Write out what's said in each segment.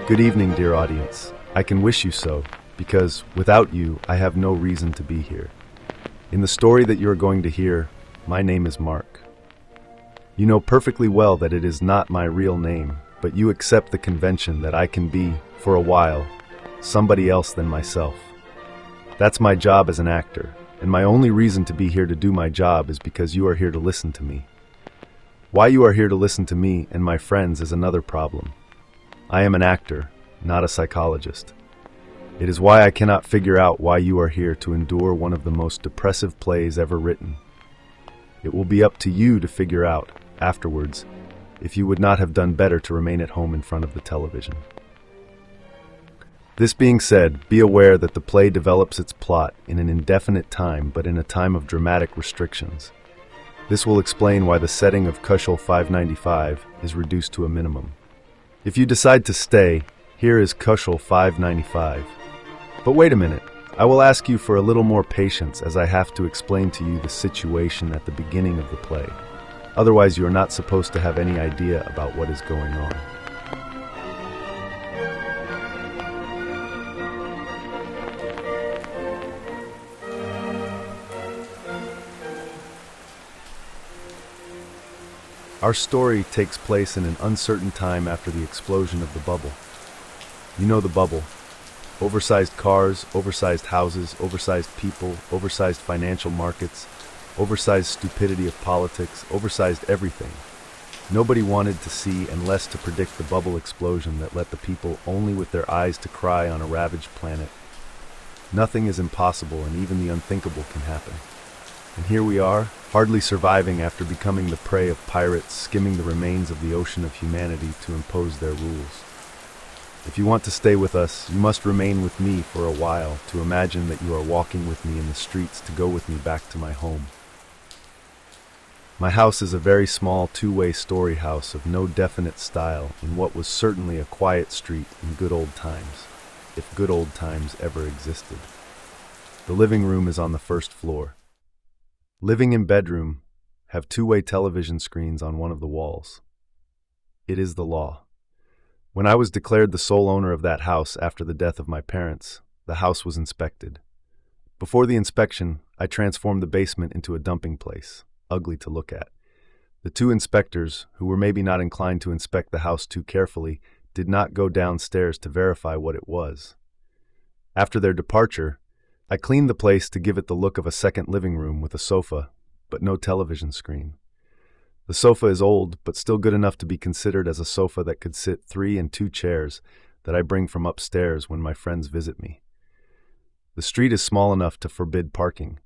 Good evening, dear audience. I can wish you so, because without you, I have no reason to be here. In the story that you are going to hear, my name is Mark. You know perfectly well that it is not my real name, but you accept the convention that I can be, for a while, somebody else than myself. That's my job as an actor, and my only reason to be here to do my job is because you are here to listen to me. Why you are here to listen to me and my friends is another problem. I am an actor, not a psychologist. It is why I cannot figure out why you are here to endure one of the most depressive plays ever written. It will be up to you to figure out, afterwards, if you would not have done better to remain at home in front of the television. This being said, be aware that the play develops its plot in an indefinite time, but in a time of dramatic restrictions. This will explain why the setting of chel 595 is reduced to a minimum. If you decide to stay, here is chel 595. But wait a minute, I will ask you for a little more patience as I have to explain to you the situation at the beginning of the play. Otherwise, you are not supposed to have any idea about what is going on. Our story takes place in an uncertain time after the explosion of the bubble. You know the bubble. Oversized cars, oversized houses, oversized people, oversized financial markets, oversized stupidity of politics, oversized everything. Nobody wanted to see and less to predict the bubble explosion that let the people only with their eyes to cry on a ravaged planet. Nothing is impossible, and even the unthinkable can happen. And here we are, hardly surviving after becoming the prey of pirates skimming the remains of the ocean of humanity to impose their rules. If you want to stay with us, you must remain with me for a while to imagine that you are walking with me in the streets to go with me back to my home. My house is a very small two-way story house of no definite style in what was certainly a quiet street in good old times, if good old times ever existed. The living room is on the first floor. Living and bedroom have two-way television screens on one of the walls. It is the law. When I was declared the sole owner of that house after the death of my parents, the house was inspected. Before the inspection, I transformed the basement into a dumping place, ugly to look at. The two inspectors, who were maybe not inclined to inspect the house too carefully, did not go downstairs to verify what it was. After their departure, I cleaned the place to give it the look of a second living room with a sofa, but no television screen. The sofa is old, but still good enough to be considered as a sofa that could sit 3 and 2 chairs that I bring from upstairs when my friends visit me. The street is small enough to forbid parking.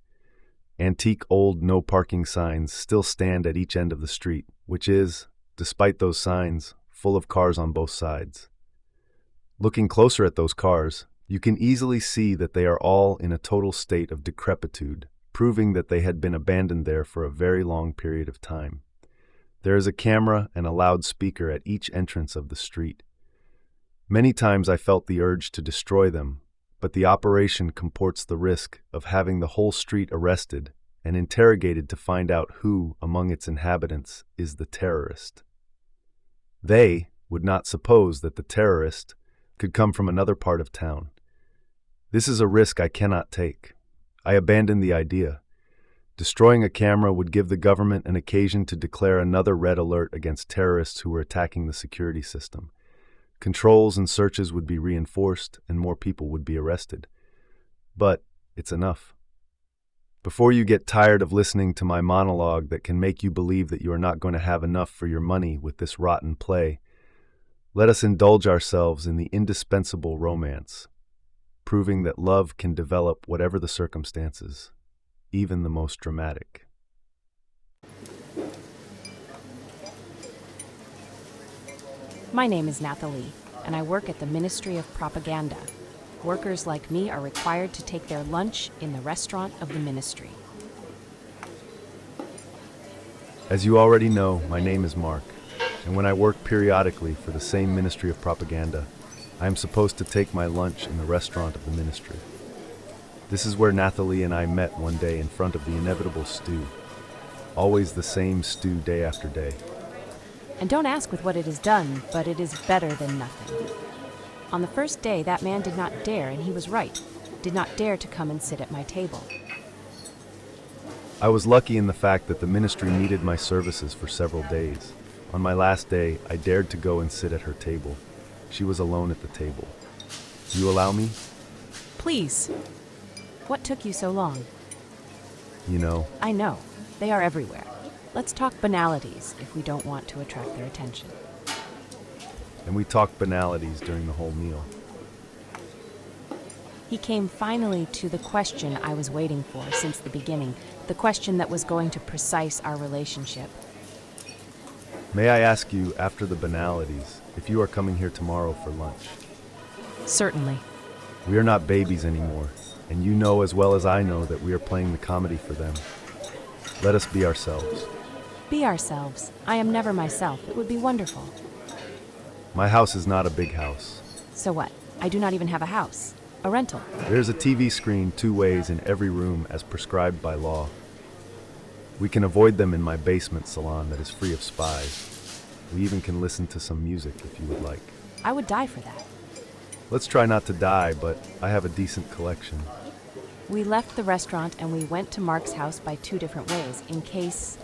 Antique old no parking signs still stand at each end of the street, which is, despite those signs, full of cars on both sides. Looking closer at those cars, you can easily see that they are all in a total state of decrepitude, proving that they had been abandoned there for a very long period of time. There is a camera and a loudspeaker at each entrance of the street. Many times I felt the urge to destroy them, but the operation comports the risk of having the whole street arrested and interrogated to find out who, among its inhabitants, is the terrorist. They would not suppose that the terrorist could come from another part of town. This is a risk I cannot take. I abandon the idea. Destroying a camera would give the government an occasion to declare another red alert against terrorists who were attacking the security system. Controls and searches would be reinforced, and more people would be arrested. But it's enough. Before you get tired of listening to my monologue that can make you believe that you are not going to have enough for your money with this rotten play, let us indulge ourselves in the indispensable romance, proving that love can develop whatever the circumstances, even the most dramatic. My name is Nathalie, and I work at the Ministry of Propaganda. Workers like me are required to take their lunch in the restaurant of the ministry. As you already know, my name is Mark, and when I work periodically for the same Ministry of Propaganda, I am supposed to take my lunch in the restaurant of the ministry. This is where Nathalie and I met one day in front of the inevitable stew. Always the same stew day after day. And don't ask with what it is done, but it is better than nothing. On the first day, that man did not dare, and he was right, did not dare to come and sit at my table. I was lucky in the fact that the ministry needed my services for several days. On my last day, I dared to go and sit at her table. She was alone at the table. You allow me? Please. What took you so long? You know. I know. They are everywhere. Let's talk banalities if we don't want to attract their attention. And we talked banalities during the whole meal. He came finally to the question I was waiting for since the beginning, the question that was going to precise our relationship. May I ask you, after the banalities, if you are coming here tomorrow for lunch? Certainly. We are not babies anymore, and you know as well as I know that we are playing the comedy for them. Let us be ourselves. Be ourselves. I am never myself. It would be wonderful. My house is not a big house. So what? I do not even have a house. A rental. There's a TV screen 2 ways in every room as prescribed by law. We can avoid them in my basement salon that is free of spies. We even can listen to some music if you would like. I would die for that. Let's try not to die, but I have a decent collection. We left the restaurant and we went to Mark's house by 2 different ways, in case...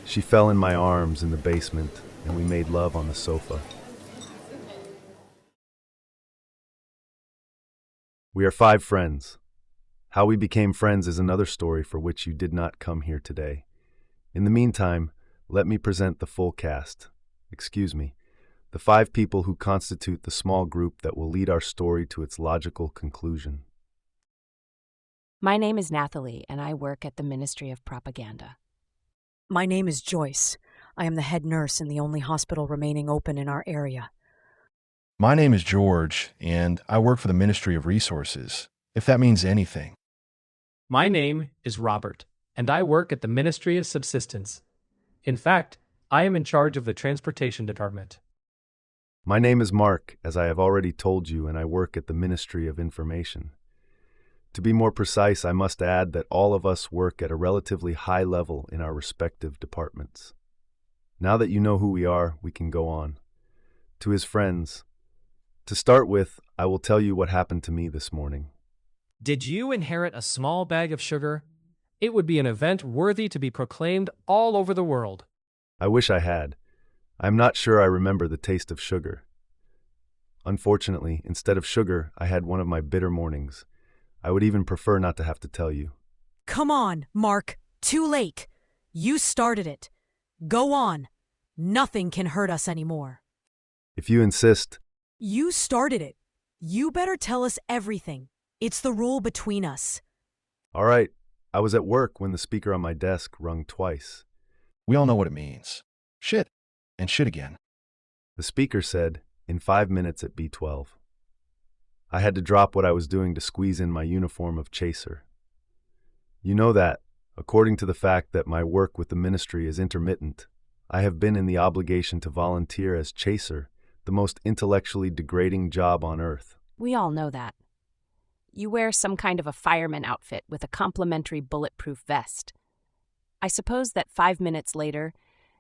She fell in my arms in the basement, and we made love on the sofa. We are 5 friends. How we became friends is another story for which you did not come here today. In the meantime, let me present the full cast. Excuse me, the 5 people who constitute the small group that will lead our story to its logical conclusion. My name is Nathalie, and I work at the Ministry of Propaganda. My name is Joyce. I am the head nurse in the only hospital remaining open in our area. My name is George, and I work for the Ministry of Resources, if that means anything. My name is Robert, and I work at the Ministry of Subsistence. In fact, I am in charge of the Transportation Department. My name is Mark, as I have already told you, and I work at the Ministry of Information. To be more precise, I must add that all of us work at a relatively high level in our respective departments. Now that you know who we are, we can go on. To his friends. To start with, I will tell you what happened to me this morning. Did you inherit a small bag of sugar? It would be an event worthy to be proclaimed all over the world. I wish I had. I am not sure I remember the taste of sugar. Unfortunately, instead of sugar, I had one of my bitter mornings. I would even prefer not to have to tell you. Come on, Mark. Too late. You started it. Go on. Nothing can hurt us anymore. If you insist. You started it. You better tell us everything. It's the rule between us. All right. I was at work when the speaker on my desk rung twice. We all know what it means. Shit. And shit again. The speaker said, in 5 minutes at B12. I had to drop what I was doing to squeeze in my uniform of chaser. You know that, according to the fact that my work with the ministry is intermittent, I have been in the obligation to volunteer as chaser, the most intellectually degrading job on earth. We all know that. You wear some kind of a fireman outfit with a complimentary bulletproof vest. I suppose that 5 minutes later,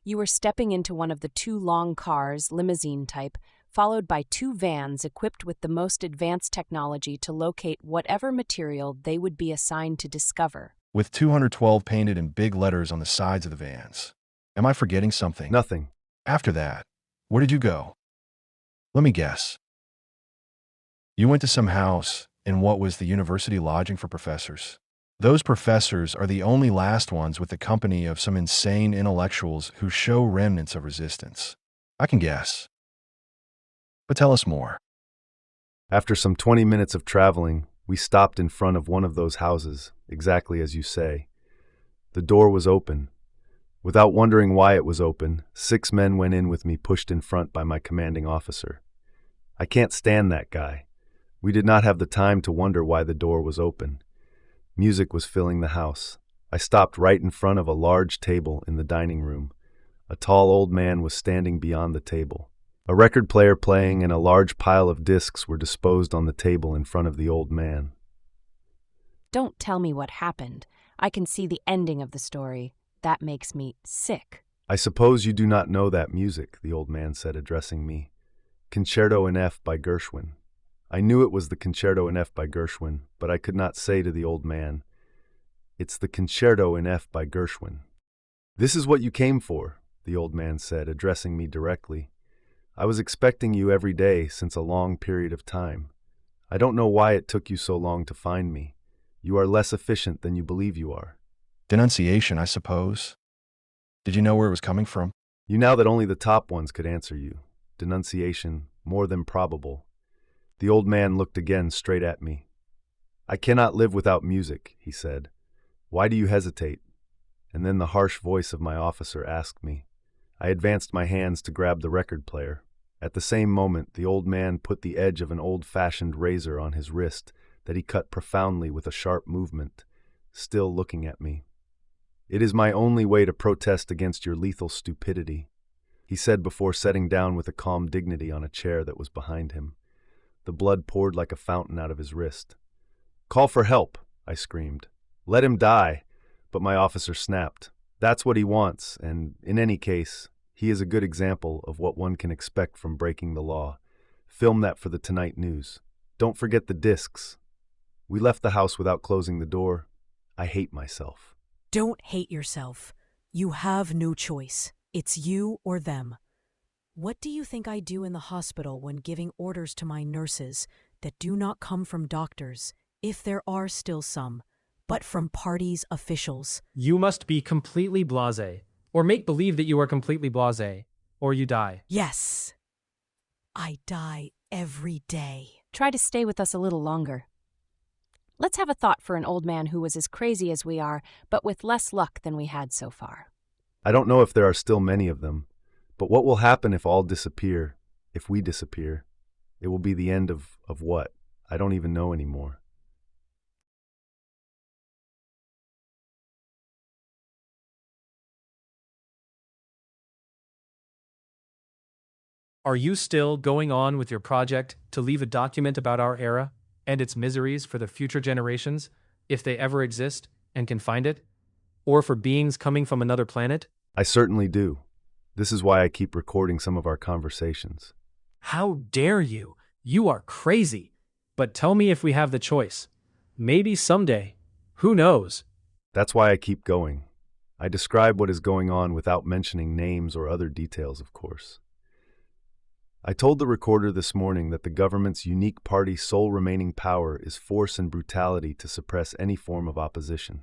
you were stepping into one of the 2 long cars, limousine type, followed by 2 vans equipped with the most advanced technology to locate whatever material they would be assigned to discover. With 212 painted in big letters on the sides of the vans. Am I forgetting something? Nothing. After that, where did you go? Let me guess. You went to some house in what was the university lodging for professors. Those professors are the only last ones with the company of some insane intellectuals who show remnants of resistance. I can guess. But tell us more. After some 20 minutes of traveling, we stopped in front of one of those houses, exactly as you say. The door was open. Without wondering why it was open, 6 men went in with me, pushed in front by my commanding officer. I can't stand that guy. We did not have the time to wonder why the door was open. Music was filling the house. I stopped right in front of a large table in the dining room. A tall old man was standing beyond the table. A record player playing and a large pile of discs were disposed on the table in front of the old man. Don't tell me what happened. I can see the ending of the story. That makes me sick. I suppose you do not know that music, the old man said, addressing me. Concerto in F by Gershwin. I knew it was the Concerto in F by Gershwin, but I could not say to the old man, "It's the Concerto in F by Gershwin." "This is what you came for," the old man said, addressing me directly. "I was expecting you every day since a long period of time. I don't know why it took you so long to find me. You are less efficient than you believe you are." Denunciation, I suppose. Did you know where it was coming from? "You know that only the top ones could answer you. Denunciation, more than probable." The old man looked again straight at me. "I cannot live without music," he said. "Why do you hesitate?" And then the harsh voice of my officer asked me. I advanced my hands to grab the record player. At the same moment, the old man put the edge of an old-fashioned razor on his wrist that he cut profoundly with a sharp movement, still looking at me. "It is my only way to protest against your lethal stupidity," he said before setting down with a calm dignity on a chair that was behind him. The blood poured like a fountain out of his wrist. "Call for help," I screamed. "Let him die." But my officer snapped. "That's what he wants, and, in any case, he is a good example of what one can expect from breaking the law. Film that for the Tonight News. Don't forget the discs." We left the house without closing the door. I hate myself. Don't hate yourself. You have no choice. It's you or them. What do you think I do in the hospital when giving orders to my nurses that do not come from doctors, if there are still some, but from party's officials? You must be completely blasé, or make believe that you are completely blasé, or you die. Yes. I die every day. Try to stay with us a little longer. Let's have a thought for an old man who was as crazy as we are, but with less luck than we had so far. I don't know if there are still many of them, but what will happen if all disappear, if we disappear? It will be the end of what? I don't even know anymore. Are you still going on with your project to leave a document about our era and its miseries for the future generations, if they ever exist and can find it? Or for beings coming from another planet? I certainly do. This is why I keep recording some of our conversations. How dare you? You are crazy. But tell me if we have the choice. Maybe someday. Who knows? That's why I keep going. I describe what is going on without mentioning names or other details, of course. I told the recorder this morning that the government's unique party's sole remaining power is force and brutality to suppress any form of opposition.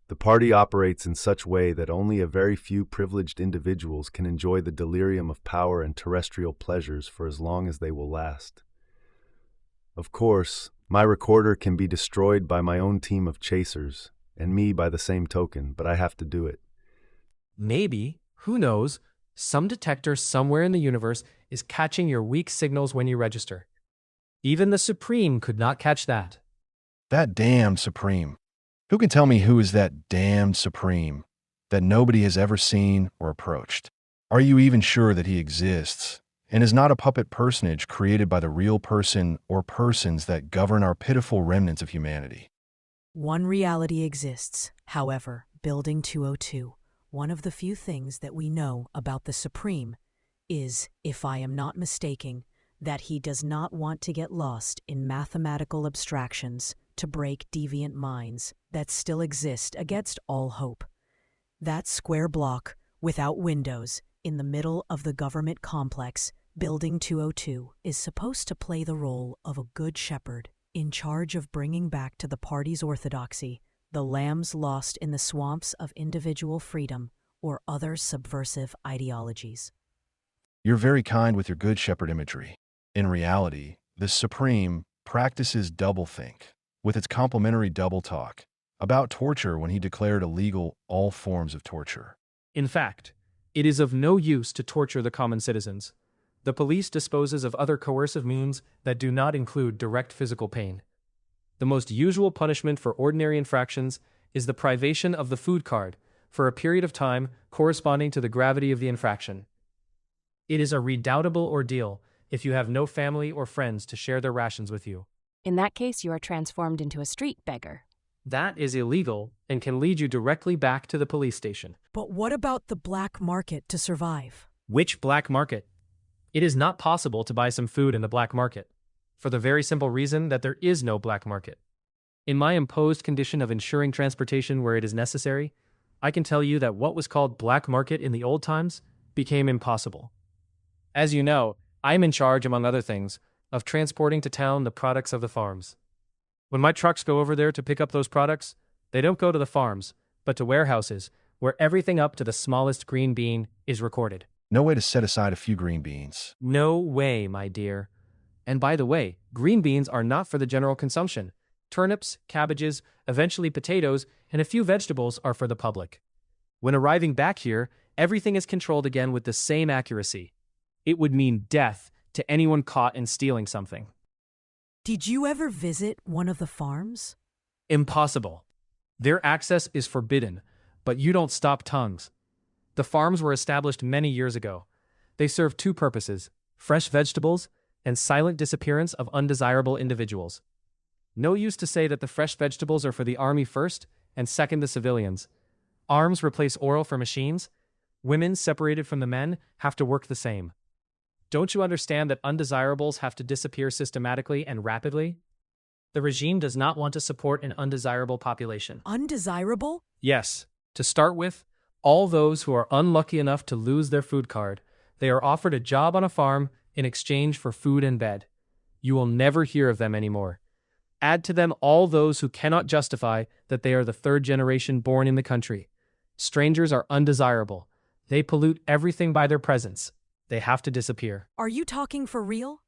The party operates in such way that only a very few privileged individuals can enjoy the delirium of power and terrestrial pleasures for as long as they will last. Of course, my recorder can be destroyed by my own team of chasers, and me by the same token, but I have to do it. Maybe, who knows, some detector somewhere in the universe is catching your weak signals when you register. Even the Supreme could not catch that. That damned Supreme. Who can tell me who is that damned Supreme that nobody has ever seen or approached? Are you even sure that he exists and is not a puppet personage created by the real person or persons that govern our pitiful remnants of humanity? One reality exists, however, Building 202. One of the few things that we know about the Supreme is, if I am not mistaken, that he does not want to get lost in mathematical abstractions to break deviant minds that still exist against all hope. That square block, without windows, in the middle of the government complex, Building 202, is supposed to play the role of a good shepherd in charge of bringing back to the party's orthodoxy the lambs lost in the swamps of individual freedom or other subversive ideologies. You're very kind with your good shepherd imagery. In reality, the Supreme practices doublethink, with its complementary double talk about torture when he declared illegal all forms of torture. In fact, it is of no use to torture the common citizens. The police disposes of other coercive means that do not include direct physical pain. The most usual punishment for ordinary infractions is the privation of the food card for a period of time corresponding to the gravity of the infraction. It is a redoubtable ordeal if you have no family or friends to share their rations with you. In that case, you are transformed into a street beggar. That is illegal and can lead you directly back to the police station. But what about the black market to survive? Which black market? It is not possible to buy some food in the black market, for the very simple reason that there is no black market. In my imposed condition of ensuring transportation where it is necessary, I can tell you that what was called black market in the old times became impossible. As you know, I am in charge, among other things, of transporting to town the products of the farms. When my trucks go over there to pick up those products, they don't go to the farms, but to warehouses, where everything up to the smallest green bean is recorded. No way to set aside a few green beans. No way, my dear. And by the way, green beans are not for the general consumption. Turnips, cabbages, eventually potatoes, and a few vegetables are for the public. When arriving back here, everything is controlled again with the same accuracy. It would mean death to anyone caught in stealing something. Did you ever visit one of the farms? Impossible. Their access is forbidden, but you don't stop tongues. The farms were established many years ago. They serve two purposes: fresh vegetables and silent disappearance of undesirable individuals. No use to say that the fresh vegetables are for the army first, and second the civilians. Arms replace oil for machines. Women, separated from the men, have to work the same. Don't you understand that undesirables have to disappear systematically and rapidly? The regime does not want to support an undesirable population. Undesirable? Yes. To start with, all those who are unlucky enough to lose their food card, they are offered a job on a farm in exchange for food and bed. You will never hear of them anymore. Add to them all those who cannot justify that they are the third generation born in the country. Strangers are undesirable. They pollute everything by their presence. They have to disappear. Are you talking for real?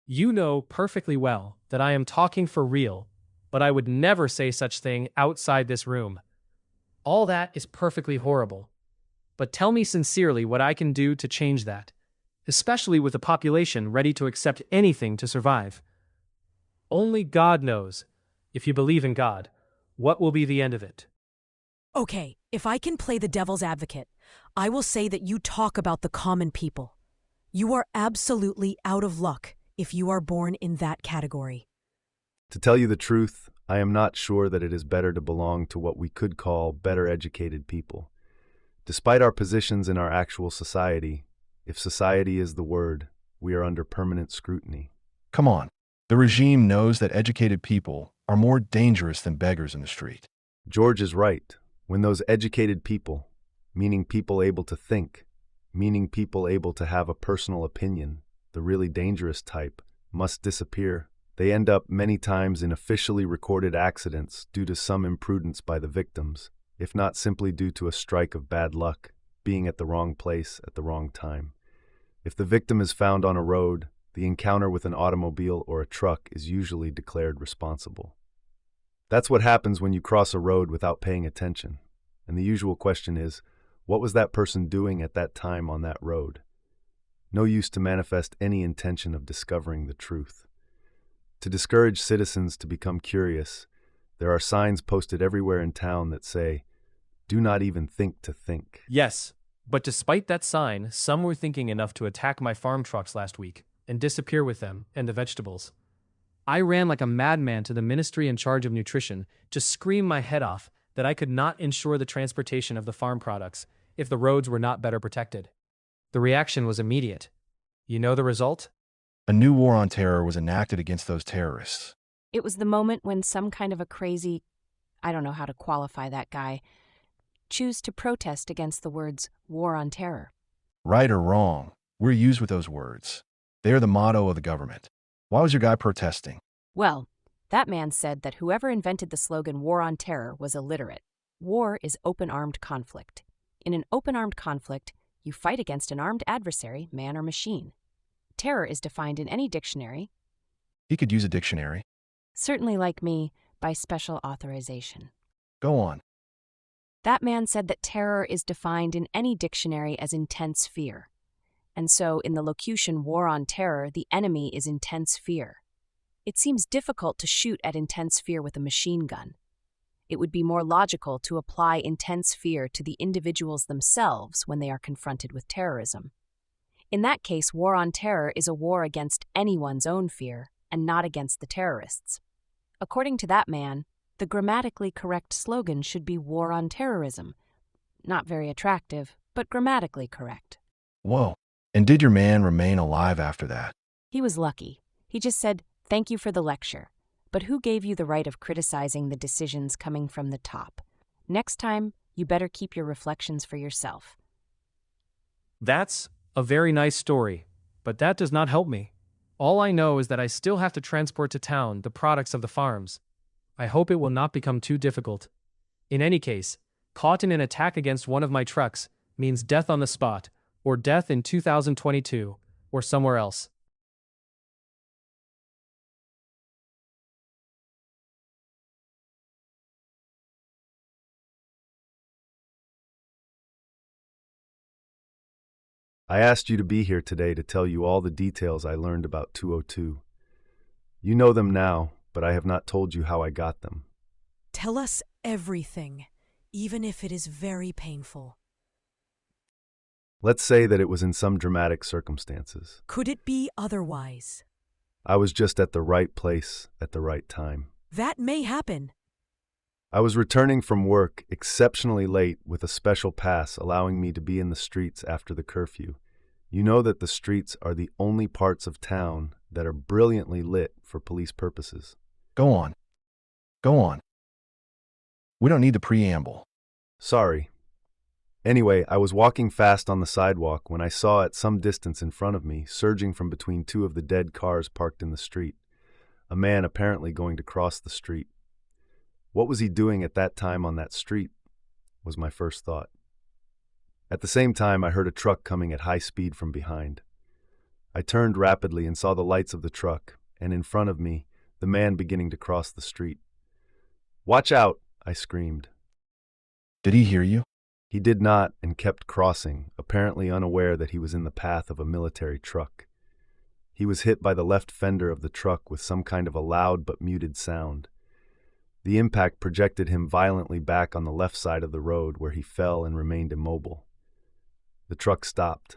You know perfectly well that I am talking for real, but I would never say such thing outside this room. All that is perfectly horrible. But tell me sincerely what I can do to change that, especially with a population ready to accept anything to survive. Only God knows, if you believe in God, what will be the end of it. Okay, if I can play the devil's advocate, I will say that you talk about the common people. You are absolutely out of luck if you are born in that category. To tell you the truth, I am not sure that it is better to belong to what we could call better educated people. Despite our positions in our actual society, if society is the word, we are under permanent scrutiny. Come on. The regime knows that educated people are more dangerous than beggars in the street. George is right. When those educated people, meaning people able to think, meaning people able to have a personal opinion, the really dangerous type, must disappear, they end up many times in officially recorded accidents due to some imprudence by the victims, if not simply due to a strike of bad luck, being at the wrong place at the wrong time. If the victim is found on a road, the encounter with an automobile or a truck is usually declared responsible. That's what happens when you cross a road without paying attention. And the usual question is, what was that person doing at that time on that road? No use to manifest any intention of discovering the truth. To discourage citizens to become curious, there are signs posted everywhere in town that say, "Do not even think to think." Yes, but despite that sign, some were thinking enough to attack my farm trucks last week and disappear with them and the vegetables. I ran like a madman to the ministry in charge of nutrition to scream my head off that I could not ensure the transportation of the farm products if the roads were not better protected. The reaction was immediate. You know the result? A new war on terror was enacted against those terrorists. It was the moment when some kind of a crazy, I don't know how to qualify that guy, choose to protest against the words war on terror. Right or wrong, we're used with those words. They are the motto of the government. Why was your guy protesting? Well, that man said that whoever invented the slogan war on terror was illiterate. War is open-armed conflict. In an open-armed conflict, you fight against an armed adversary, man or machine. Terror is defined in any dictionary, He could use a dictionary. certainly like me, by special authorization. Go on. That man said that terror is defined in any dictionary as intense fear. And so, in the locution war on terror, the enemy is intense fear. It seems difficult to shoot at intense fear with a machine gun. It would be more logical to apply intense fear to the individuals themselves when they are confronted with terrorism. In that case, war on terror is a war against anyone's own fear and not against the terrorists. According to that man, the grammatically correct slogan should be war on terrorism. Not very attractive, but grammatically correct. Whoa, And did your man remain alive after that? He was lucky. He just said, "Thank you for the lecture. But who gave you the right of criticizing the decisions coming from the top? Next time, you better keep your reflections for yourself." That's a very nice story, but that does not help me. All I know is that I still have to transport to town the products of the farms. I hope it will not become too difficult. In any case, caught in an attack against one of my trucks means death on the spot, or death in 2022, or somewhere else. I asked you to be here today to tell you all the details I learned about 202. You know them now, but I have not told you how I got them. Tell us everything, even if it is very painful. Let's say that it was in some dramatic circumstances. Could it be otherwise? I was just at the right place at the right time. That may happen. I was returning from work exceptionally late with a special pass allowing me to be in the streets after the curfew. You know that the streets are the only parts of town that are brilliantly lit for police purposes. Go on. Go on. We don't need the preamble. Sorry. Anyway, I was walking fast on the sidewalk when I saw at some distance in front of me, surging from between two of the dead cars parked in the street, a man apparently going to cross the street. What was he doing at that time on that street, was my first thought. At the same time, I heard a truck coming at high speed from behind. I turned rapidly and saw the lights of the truck, and in front of me, the man beginning to cross the street. "Watch out!" I screamed. Did he hear you? He did not and kept crossing, apparently unaware that he was in the path of a military truck. He was hit by the left fender of the truck with some kind of a loud but muted sound. The impact projected him violently back on the left side of the road where he fell and remained immobile. The truck stopped.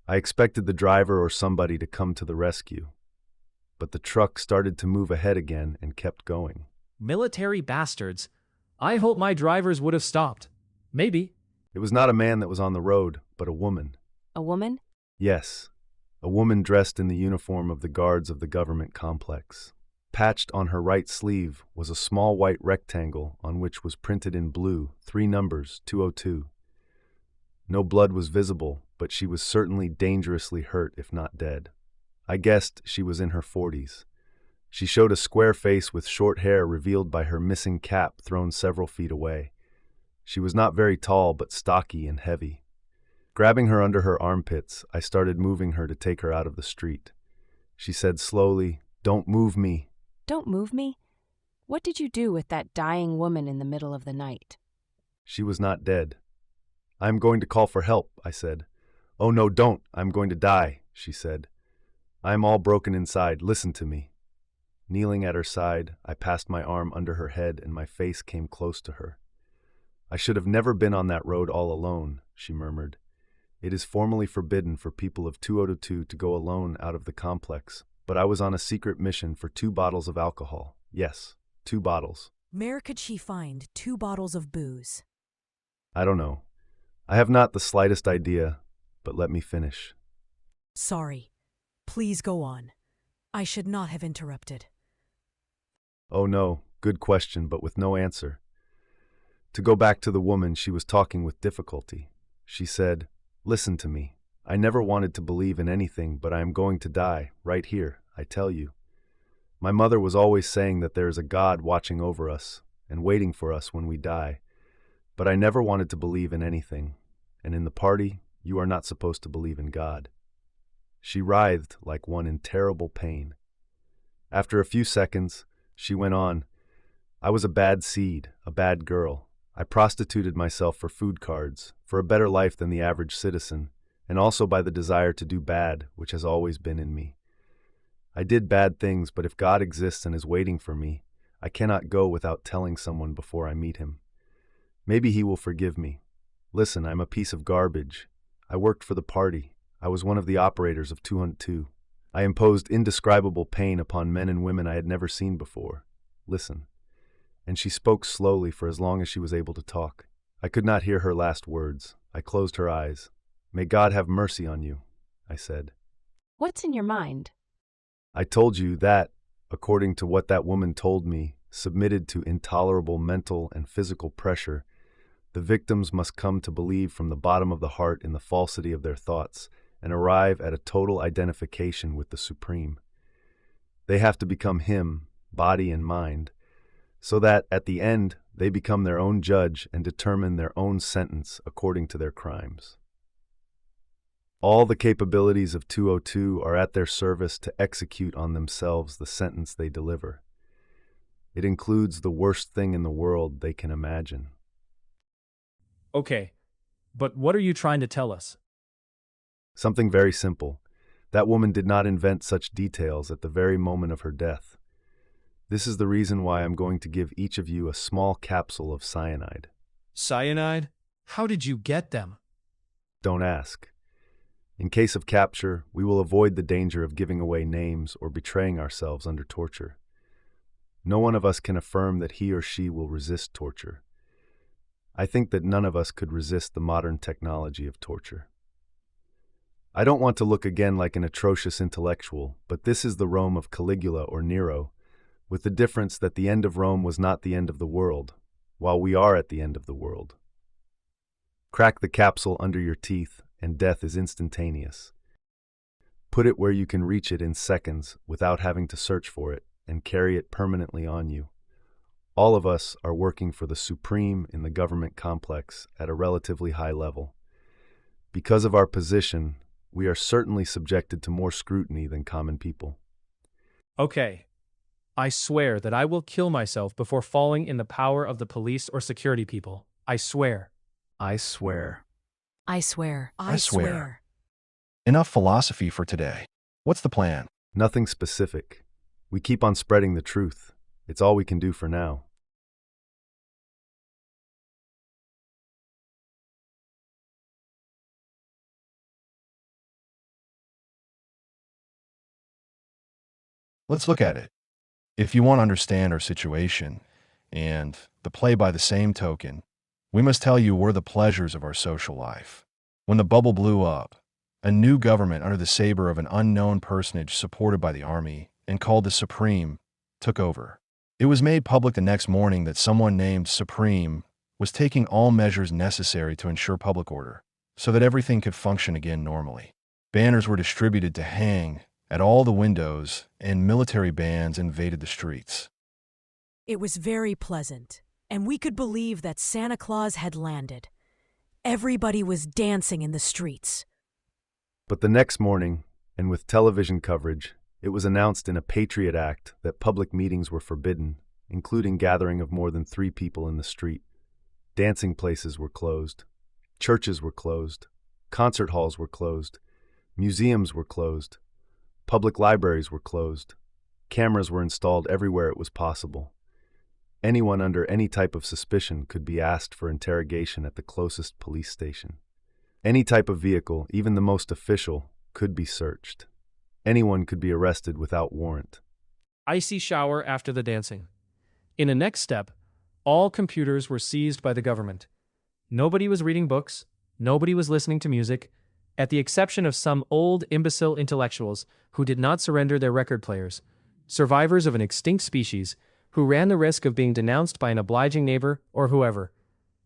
I expected the driver or somebody to come to the rescue, but the truck started to move ahead again and kept going. Military bastards. I hope my drivers would have stopped. Maybe. It was not a man that was on the road, but a woman. A woman? Yes, a woman dressed in the uniform of the guards of the government complex. Patched on her right sleeve was a small white rectangle on which was printed in blue 3 numbers, 202. No blood was visible, but she was certainly dangerously hurt if not dead. I guessed she was in her 40s. She showed a square face with short hair revealed by her missing cap thrown several feet away. She was not very tall, but stocky and heavy. Grabbing her under her armpits, I started moving her to take her out of the street. She said slowly, "Don't move me." Don't move me? What did you do with that dying woman in the middle of the night? She was not dead. "I'm going to call for help," I said. "Oh no, don't. I'm going to die," she said. "I am all broken inside. Listen to me." Kneeling at her side, I passed my arm under her head and my face came close to her. "I should have never been on that road all alone," she murmured. "It is formally forbidden for people of 202 to go alone out of the complex, but I was on a secret mission for 2 bottles of alcohol. Yes, 2 bottles. Where could she find 2 bottles of booze? I don't know. I have not the slightest idea, but let me finish." Sorry. Please go on. I should not have interrupted. Oh no, good question, but with no answer. To go back to the woman, she was talking with difficulty. She said, "Listen to me. I never wanted to believe in anything, but I am going to die, right here, I tell you. My mother was always saying that there is a God watching over us and waiting for us when we die, but I never wanted to believe in anything, and in the party, you are not supposed to believe in God." She writhed like one in terrible pain. After a few seconds, she went on, "I was a bad seed, a bad girl. I prostituted myself for food cards, for a better life than the average citizen, and also by the desire to do bad, which has always been in me. I did bad things, but if God exists and is waiting for me, I cannot go without telling someone before I meet him. Maybe he will forgive me. Listen, I'm a piece of garbage. I worked for the party. I was one of the operators of 202. I imposed indescribable pain upon men and women I had never seen before. Listen." And she spoke slowly for as long as she was able to talk. I could not hear her last words. I closed her eyes. "May God have mercy on you. I said. What's in your mind? I told you that, according to what that woman told me, submitted to intolerable mental and physical pressure, the victims must come to believe from the bottom of the heart in the falsity of their thoughts and arrive at a total identification with the Supreme. They have to become Him, body and mind, so that, at the end, they become their own judge and determine their own sentence according to their crimes. All the capabilities of 202 are at their service to execute on themselves the sentence they deliver. It includes the worst thing in the world they can imagine. Okay, but what are you trying to tell us? Something very simple. That woman did not invent such details at the very moment of her death. This is the reason why I'm going to give each of you a small capsule of cyanide. Cyanide? How did you get them? Don't ask. In case of capture, we will avoid the danger of giving away names or betraying ourselves under torture. No one of us can affirm that he or she will resist torture. I think that none of us could resist the modern technology of torture. I don't want to look again like an atrocious intellectual, but this is the Rome of Caligula or Nero, with the difference that the end of Rome was not the end of the world, while we are at the end of the world. Crack the capsule under your teeth, and death is instantaneous. Put it where you can reach it in seconds without having to search for it, and carry it permanently on you. All of us are working for the Supreme in the government complex at a relatively high level. Because of our position, we are certainly subjected to more scrutiny than common people. Okay. I swear that I will kill myself before falling in the power of the police or security people. I swear. I swear. I swear. I swear. Enough philosophy for today. What's the plan? Nothing specific. We keep on spreading the truth. It's all we can do for now. Let's look at it. If you want to understand our situation, and the play by the same token, we must tell you we're the pleasures of our social life. When the bubble blew up, a new government under the saber of an unknown personage supported by the army and called the Supreme took over. It was made public the next morning that someone named Supreme was taking all measures necessary to ensure public order, so that everything could function again normally. Banners were distributed to hang at all the windows, and military bands invaded the streets. It was very pleasant, and we could believe that Santa Claus had landed. Everybody was dancing in the streets. But the next morning, and with television coverage, it was announced in a Patriot Act that public meetings were forbidden, including gathering of more than 3 people in the street. Dancing places were closed. Churches were closed. Concert halls were closed. Museums were closed. Public libraries were closed. Cameras were installed everywhere it was possible. Anyone under any type of suspicion could be asked for interrogation at the closest police station. Any type of vehicle, even the most official, could be searched. Anyone could be arrested without warrant. Icy shower after the dancing. In a next step, all computers were seized by the government. Nobody was reading books. Nobody was listening to music, at the exception of some old imbecile intellectuals who did not surrender their record players, survivors of an extinct species who ran the risk of being denounced by an obliging neighbor or whoever.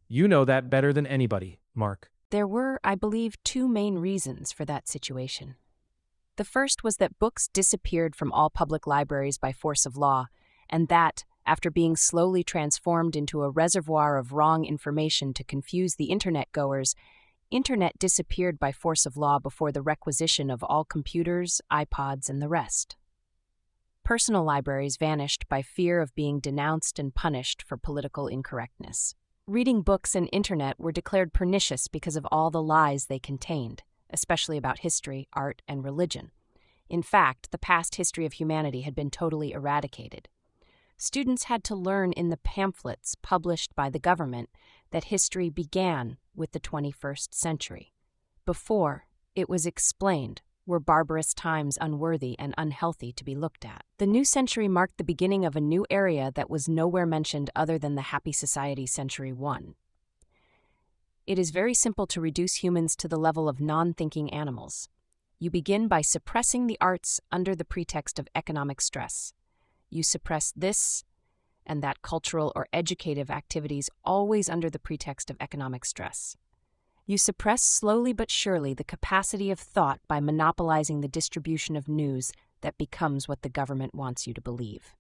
You know that better than anybody, Mark. There were, I believe, 2 main reasons for that situation. The first was that books disappeared from all public libraries by force of law, and that, after being slowly transformed into a reservoir of wrong information to confuse the internet goers, Internet disappeared by force of law before the requisition of all computers, iPods, and the rest. Personal libraries vanished by fear of being denounced and punished for political incorrectness. Reading books and Internet were declared pernicious because of all the lies they contained, especially about history, art, and religion. In fact, the past history of humanity had been totally eradicated. Students had to learn in the pamphlets published by the government that history began with the 21st century. Before, it was explained, were barbarous times unworthy and unhealthy to be looked at. The new century marked the beginning of a new area that was nowhere mentioned other than the Happy Society Century 1. It is very simple to reduce humans to the level of non-thinking animals. You begin by suppressing the arts under the pretext of economic stress. You suppress this and that cultural or educative activities always under the pretext of economic stress. You suppress slowly but surely the capacity of thought by monopolizing the distribution of news that becomes what the government wants you to believe.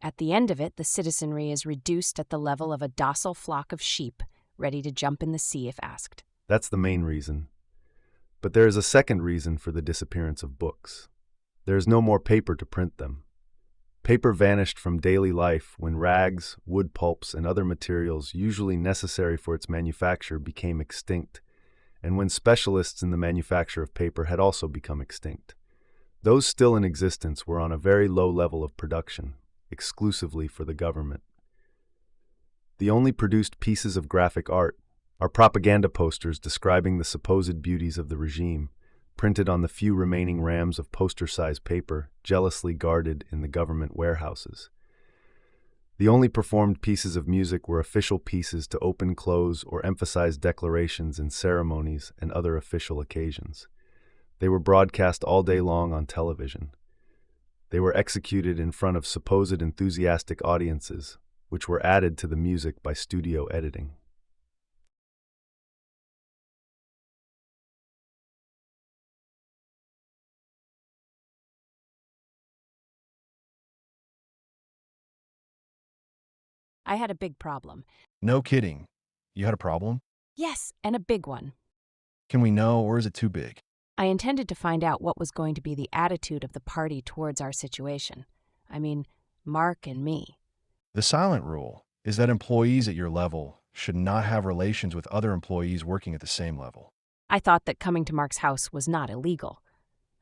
At the end of it, the citizenry is reduced at the level of a docile flock of sheep ready to jump in the sea if asked. That's the main reason. But there is a second reason for the disappearance of books. There is no more paper to print them. Paper vanished from daily life when rags, wood pulps, and other materials usually necessary for its manufacture became extinct, and when specialists in the manufacture of paper had also become extinct. Those still in existence were on a very low level of production, exclusively for the government. The only produced pieces of graphic art are propaganda posters describing the supposed beauties of the regime, printed on the few remaining rams of poster-sized paper jealously guarded in the government warehouses. The only performed pieces of music were official pieces to open, close, or emphasize declarations in ceremonies and other official occasions. They were broadcast all day long on television. They were executed in front of supposed enthusiastic audiences, which were added to the music by studio editing. I had a big problem. No kidding. You had a problem? Yes, and a big one. Can we know, or is it too big? I intended to find out what was going to be the attitude of the party towards our situation. I mean, Mark and me. The silent rule is that employees at your level should not have relations with other employees working at the same level. I thought that coming to Mark's house was not illegal.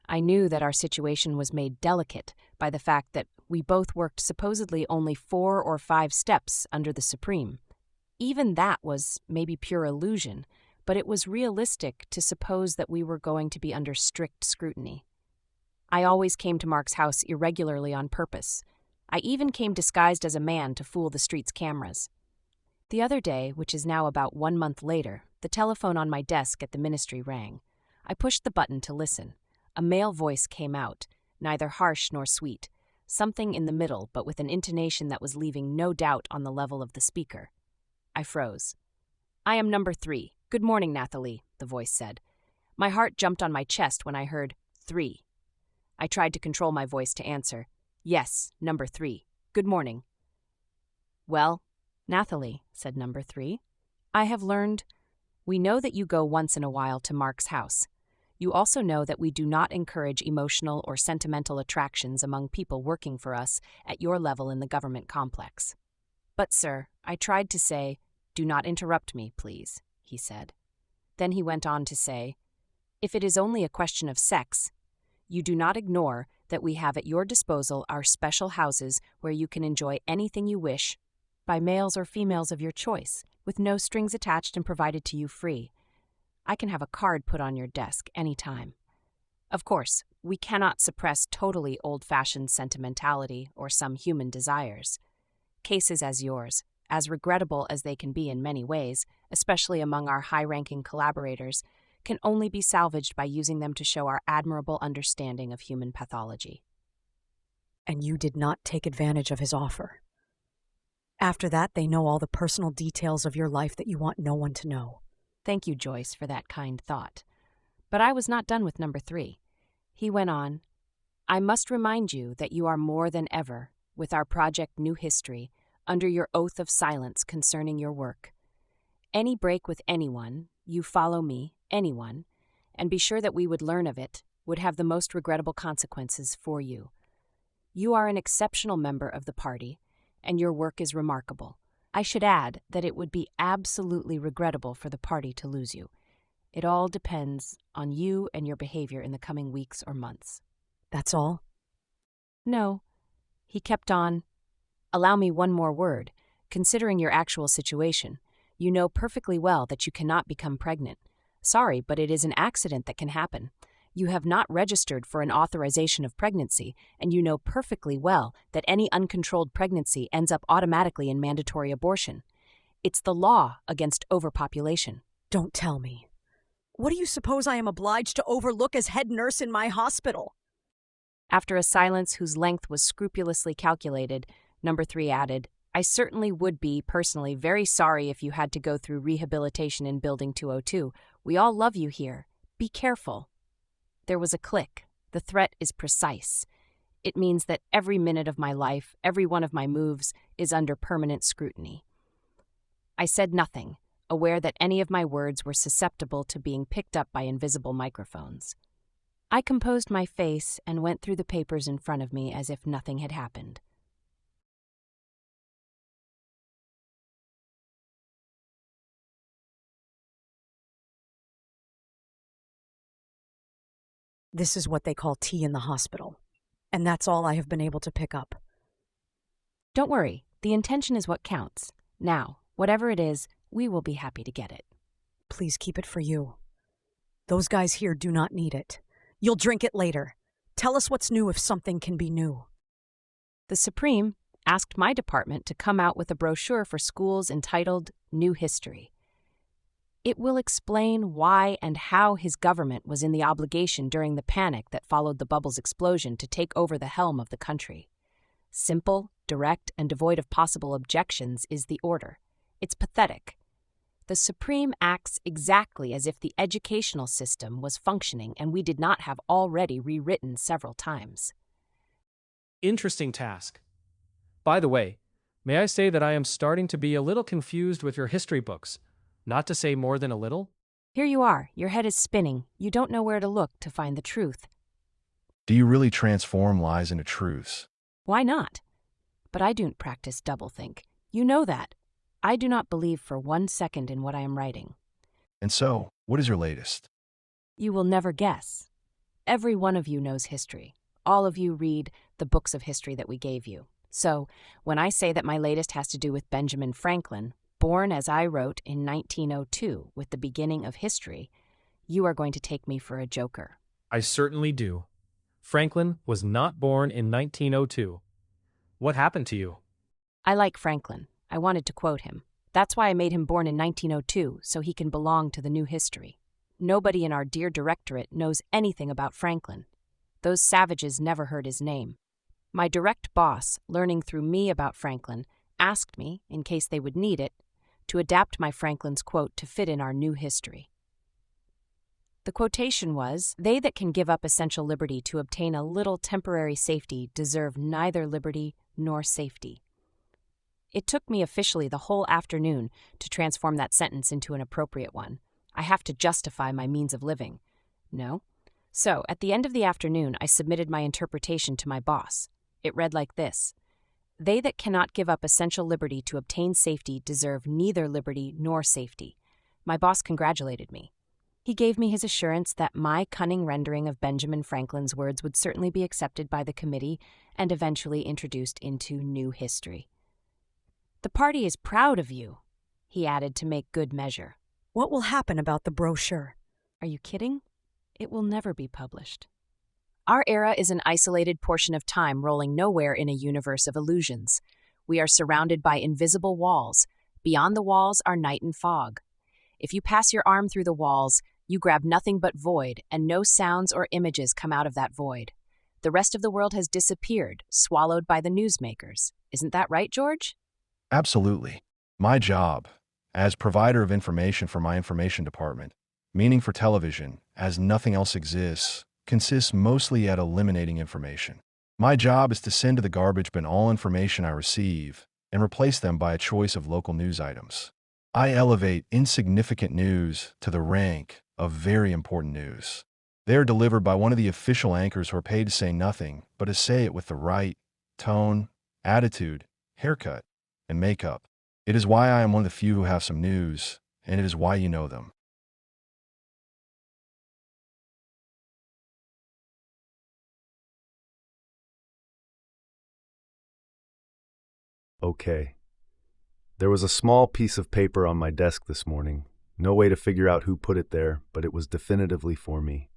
I knew that our situation was made delicate by the fact that we both worked supposedly only 4 or 5 steps under the Supreme. Even that was maybe pure illusion, but it was realistic to suppose that we were going to be under strict scrutiny. I always came to Mark's house irregularly on purpose. I even came disguised as a man to fool the street's cameras. The other day, which is now about 1 month later, the telephone on my desk at the ministry rang. I pushed the button to listen. A male voice came out, neither harsh nor sweet, something in the middle but with an intonation that was leaving no doubt on the level of the speaker. I froze. "I am number 3. Good morning, Nathalie," the voice said. My heart jumped on my chest when I heard 3. I tried to control my voice to answer, "Yes, number 3. Good morning." "Well, Nathalie," said number 3, "I have learned. We know that you go once in a while to Mark's house. You also know that we do not encourage emotional or sentimental attractions among people working for us at your level in the government complex." "But, sir," I tried to say, "Do not interrupt me, please," he said. Then he went on to say, "If it is only a question of sex, you do not ignore that we have at your disposal our special houses where you can enjoy anything you wish, by males or females of your choice, with no strings attached and provided to you free. I can have a card put on your desk any time. Of course, we cannot suppress totally old-fashioned sentimentality or some human desires. Cases as yours, as regrettable as they can be in many ways, especially among our high-ranking collaborators, can only be salvaged by using them to show our admirable understanding of human pathology." And you did not take advantage of his offer. After that, they know all the personal details of your life that you want no one to know. Thank you, Joyce, for that kind thought. But I was not done with number 3. He went on, "I must remind you that you are more than ever, with our project New History, under your oath of silence concerning your work. Any break with anyone, you follow me, anyone, and be sure that we would learn of it, would have the most regrettable consequences for you. You are an exceptional member of the party, and your work is remarkable. I should add that it would be absolutely regrettable for the party to lose you. It all depends on you and your behavior in the coming weeks or months." That's all? "No." He kept on, "Allow me one more word. Considering your actual situation, you know perfectly well that you cannot become pregnant. Sorry, but it is an accident that can happen. You have not registered for an authorization of pregnancy, and you know perfectly well that any uncontrolled pregnancy ends up automatically in mandatory abortion. It's the law against overpopulation." Don't tell me. What do you suppose I am obliged to overlook as head nurse in my hospital? After a silence whose length was scrupulously calculated, number 3 added, I certainly would be, personally, very sorry if you had to go through rehabilitation in Building 202. We all love you here. Be careful. There was a click. The threat is precise. It means that every minute of my life, every one of my moves, is under permanent scrutiny. I said nothing, aware that any of my words were susceptible to being picked up by invisible microphones. I composed my face and went through the papers in front of me as if nothing had happened. This is what they call tea in the hospital, and that's all I have been able to pick up. Don't worry, the intention is what counts. Now, whatever it is, we will be happy to get it. Please keep it for you. Those guys here do not need it. You'll drink it later. Tell us what's new if something can be new. The Supreme asked my department to come out with a brochure for schools entitled New History. It will explain why and how his government was in the obligation during the panic that followed the bubble's explosion to take over the helm of the country. Simple, direct, and devoid of possible objections is the order. It's pathetic. The Supreme acts exactly as if the educational system was functioning and we did not have already rewritten several times. Interesting task. By the way, may I say that I am starting to be a little confused with your history books, not to say more than a little? Here you are. Your head is spinning. You don't know where to look to find the truth. Do you really transform lies into truths? Why not? But I don't practice doublethink. You know that. I do not believe for 1 second in what I am writing. And so, what is your latest? You will never guess. Every one of you knows history. All of you read the books of history that we gave you. So, when I say that my latest has to do with Benjamin Franklin, born as I wrote in 1902 with the beginning of history, you are going to take me for a joker. I certainly do. Franklin was not born in 1902. What happened to you? I like Franklin. I wanted to quote him. That's why I made him born in 1902, so he can belong to the new history. Nobody in our dear directorate knows anything about Franklin. Those savages never heard his name. My direct boss, learning through me about Franklin, asked me, in case they would need it, to adapt my Franklin's quote to fit in our new history. The quotation was, "They that can give up essential liberty to obtain a little temporary safety deserve neither liberty nor safety." It took me officially the whole afternoon to transform that sentence into an appropriate one. I have to justify my means of living. No? So, at the end of the afternoon, I submitted my interpretation to my boss. It read like this: "They that cannot give up essential liberty to obtain safety deserve neither liberty nor safety." My boss congratulated me. He gave me his assurance that my cunning rendering of Benjamin Franklin's words would certainly be accepted by the committee and eventually introduced into new history. "The party is proud of you," he added to make good measure. What will happen about the brochure? Are you kidding? It will never be published. Our era is an isolated portion of time rolling nowhere in a universe of illusions. We are surrounded by invisible walls. Beyond the walls are night and fog. If you pass your arm through the walls, you grab nothing but void, and no sounds or images come out of that void. The rest of the world has disappeared, swallowed by the newsmakers. Isn't that right, George? Absolutely. My job, as provider of information for my information department, meaning for television, as nothing else exists, consists mostly at eliminating information. My job is to send to the garbage bin all information I receive and replace them by a choice of local news items. I elevate insignificant news to the rank of very important news. They are delivered by one of the official anchors who are paid to say nothing, but to say it with the right tone, attitude, haircut, and makeup. It is why I am one of the few who have some news, and it is why you know them. Okay. There was a small piece of paper on my desk this morning. No way to figure out who put it there, but it was definitively for me.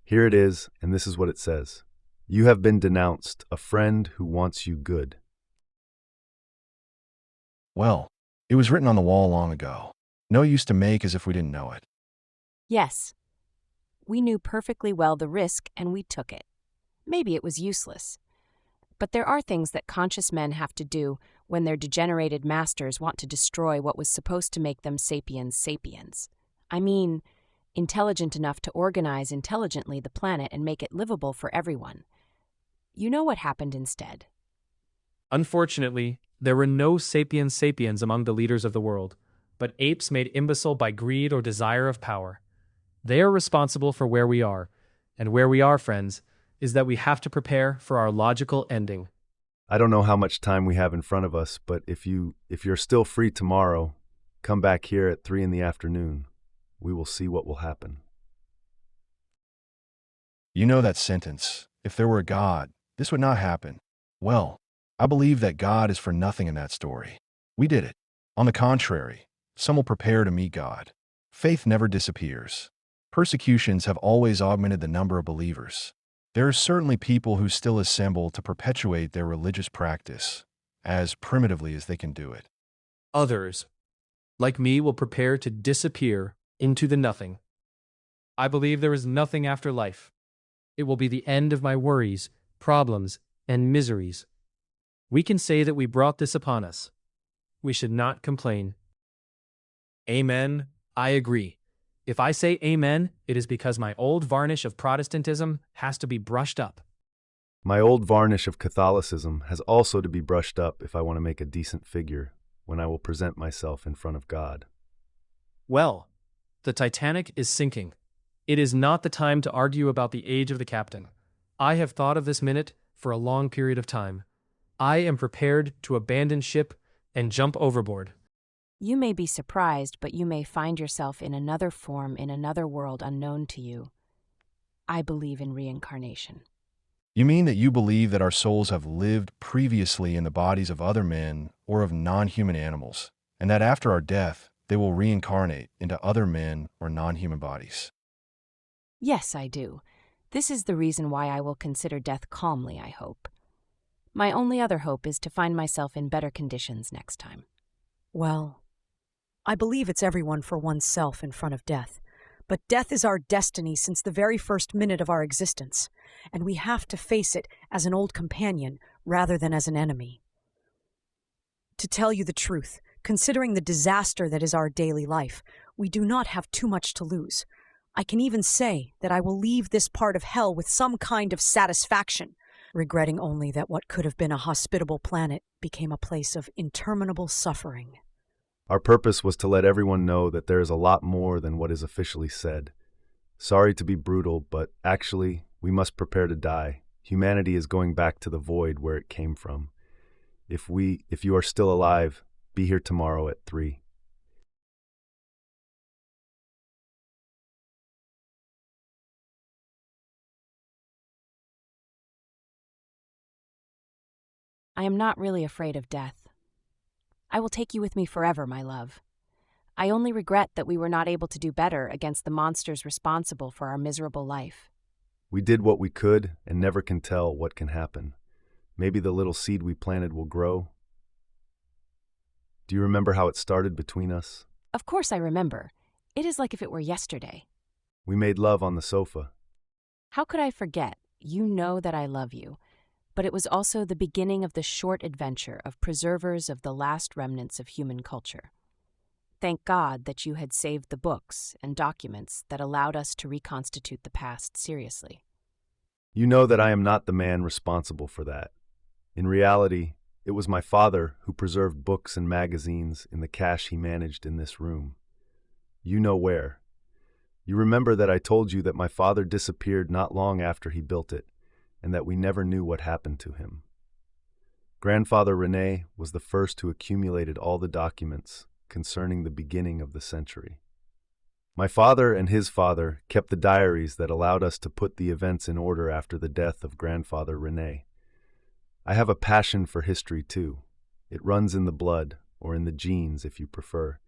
Here it is, and this is what it says. You have been denounced, a friend who wants you good. Well, it was written on the wall long ago. No use to make as if we didn't know it. Yes, we knew perfectly well the risk and we took it. Maybe it was useless. But there are things that conscious men have to do when their degenerated masters want to destroy what was supposed to make them sapiens sapiens. I mean, intelligent enough to organize intelligently the planet and make it livable for everyone. You know what happened instead. Unfortunately, there were no sapiens sapiens among the leaders of the world, but apes made imbecile by greed or desire of power. They are responsible for where we are, and where we are, friends, is that we have to prepare for our logical ending. I don't know how much time we have in front of us, but if you're still free tomorrow, come back here at 3 in the afternoon. We will see what will happen. You know that sentence, if there were a God, this would not happen. Well, I believe that God is for nothing in that story. We did it. On the contrary, some will prepare to meet God. Faith never disappears. Persecutions have always augmented the number of believers. There are certainly people who still assemble to perpetuate their religious practice, as primitively as they can do it. Others, like me, will prepare to disappear into the nothing. I believe there is nothing after life. It will be the end of my worries, problems, and miseries. We can say that we brought this upon us. We should not complain. Amen, I agree. If I say amen, it is because my old varnish of Protestantism has to be brushed up. My old varnish of Catholicism has also to be brushed up if I want to make a decent figure when I will present myself in front of God. Well, the Titanic is sinking. It is not the time to argue about the age of the captain. I have thought of this minute for a long period of time. I am prepared to abandon ship and jump overboard. You may be surprised, but you may find yourself in another form in another world unknown to you. I believe in reincarnation. You mean that you believe that our souls have lived previously in the bodies of other men or of non-human animals, and that after our death, they will reincarnate into other men or non-human bodies? Yes, I do. This is the reason why I will consider death calmly, I hope. My only other hope is to find myself in better conditions next time. Well, I believe it's everyone for oneself in front of death. But death is our destiny since the very first minute of our existence, and we have to face it as an old companion rather than as an enemy. To tell you the truth, considering the disaster that is our daily life, we do not have too much to lose. I can even say that I will leave this part of hell with some kind of satisfaction, regretting only that what could have been a hospitable planet became a place of interminable suffering. Our purpose was to let everyone know that there is a lot more than what is officially said. Sorry to be brutal, but actually, we must prepare to die. Humanity is going back to the void where it came from. If you are still alive, be here tomorrow at 3. I am not really afraid of death. I will take you with me forever, my love. I only regret that we were not able to do better against the monsters responsible for our miserable life. We did what we could and never can tell what can happen. Maybe the little seed we planted will grow. Do you remember how it started between us? Of course I remember. It is like if it were yesterday. We made love on the sofa. How could I forget? You know that I love you. But it was also the beginning of the short adventure of preservers of the last remnants of human culture. Thank God that you had saved the books and documents that allowed us to reconstitute the past seriously. You know that I am not the man responsible for that. In reality, it was my father who preserved books and magazines in the cache he managed in this room. You know where. You remember that I told you that my father disappeared not long after he built it, and that we never knew what happened to him. Grandfather René was the first who accumulated all the documents concerning the beginning of the century. My father and his father kept the diaries that allowed us to put the events in order after the death of Grandfather René. I have a passion for history too. It runs in the blood, or in the genes if you prefer.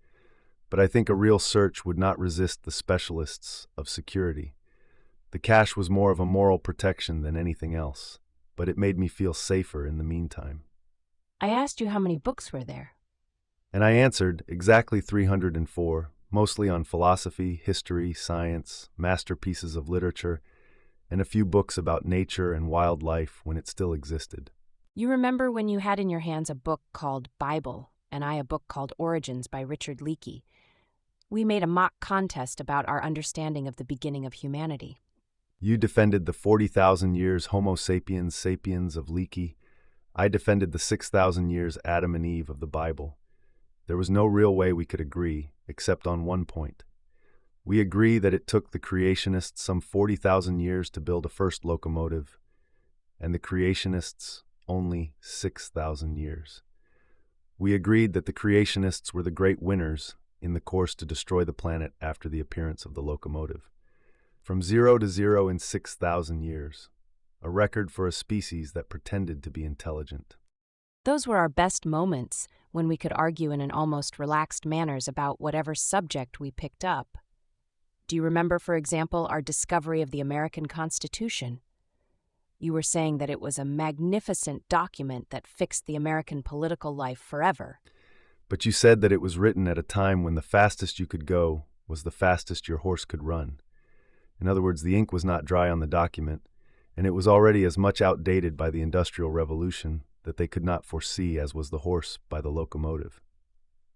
But I think a real search would not resist the specialists of security. The cache was more of a moral protection than anything else, but it made me feel safer in the meantime. I asked you how many books were there. And I answered exactly 304, mostly on philosophy, history, science, masterpieces of literature, and a few books about nature and wildlife when it still existed. You remember when you had in your hands a book called Bible, and I a book called Origins by Richard Leakey. We made a mock contest about our understanding of the beginning of humanity. You defended the 40,000 years Homo sapiens sapiens of Leakey. I defended the 6,000 years Adam and Eve of the Bible. There was no real way we could agree, except on one point. We agree that it took the creationists some 40,000 years to build a first locomotive, and the creationists only 6,000 years. We agreed that the creationists were the great winners in the course to destroy the planet after the appearance of the locomotive. From 0 to 0 in 6,000 years, a record for a species that pretended to be intelligent. Those were our best moments, when we could argue in an almost relaxed manners about whatever subject we picked up. Do you remember, for example, our discovery of the American Constitution? You were saying that it was a magnificent document that fixed the American political life forever. But you said that it was written at a time when the fastest you could go was the fastest your horse could run. In other words, the ink was not dry on the document, and it was already as much outdated by the Industrial Revolution that they could not foresee as was the horse by the locomotive.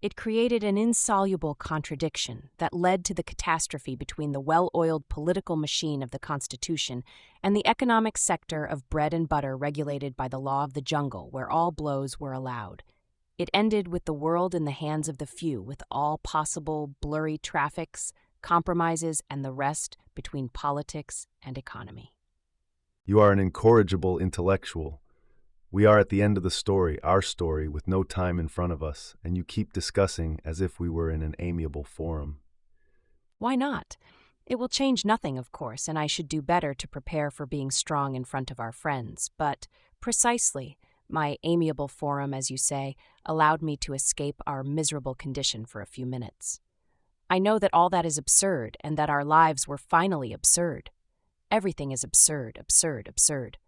It created an insoluble contradiction that led to the catastrophe between the well-oiled political machine of the Constitution and the economic sector of bread and butter regulated by the law of the jungle, where all blows were allowed. It ended with the world in the hands of the few, with all possible blurry traffics, compromises, and the rest between politics and economy. You are an incorrigible intellectual. We are at the end of the story, our story, with no time in front of us, and you keep discussing as if we were in an amiable forum. Why not? It will change nothing, of course, and I should do better to prepare for being strong in front of our friends. But, precisely, my amiable forum, as you say, allowed me to escape our miserable condition for a few minutes. I know that all that is absurd, and that our lives were finally absurd. Everything is absurd, absurd, absurd.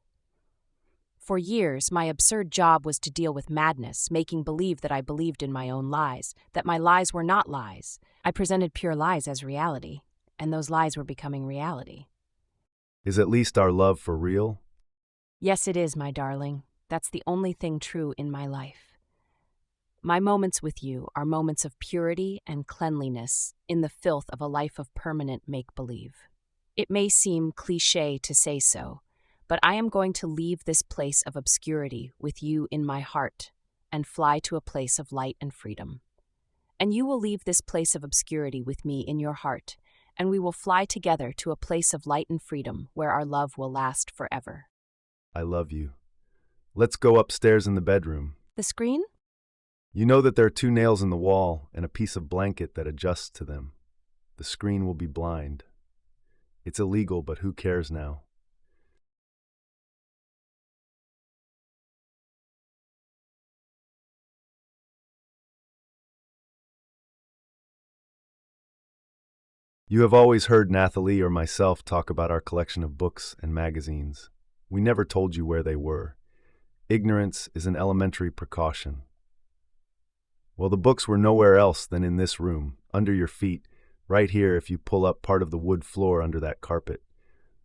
For years, my absurd job was to deal with madness, making believe that I believed in my own lies, that my lies were not lies. I presented pure lies as reality, and those lies were becoming reality. Is at least our love for real? Yes, it is, my darling. That's the only thing true in my life. My moments with you are moments of purity and cleanliness in the filth of a life of permanent make-believe. It may seem cliché to say so, but I am going to leave this place of obscurity with you in my heart and fly to a place of light and freedom. And you will leave this place of obscurity with me in your heart, and we will fly together to a place of light and freedom where our love will last forever. I love you. Let's go upstairs in the bedroom. The screen? You know that there are 2 nails in the wall and a piece of blanket that adjusts to them. The screen will be blind. It's illegal, but who cares now? You have always heard Nathalie or myself talk about our collection of books and magazines. We never told you where they were. Ignorance is an elementary precaution. Well, the books were nowhere else than in this room, under your feet, right here if you pull up part of the wood floor under that carpet.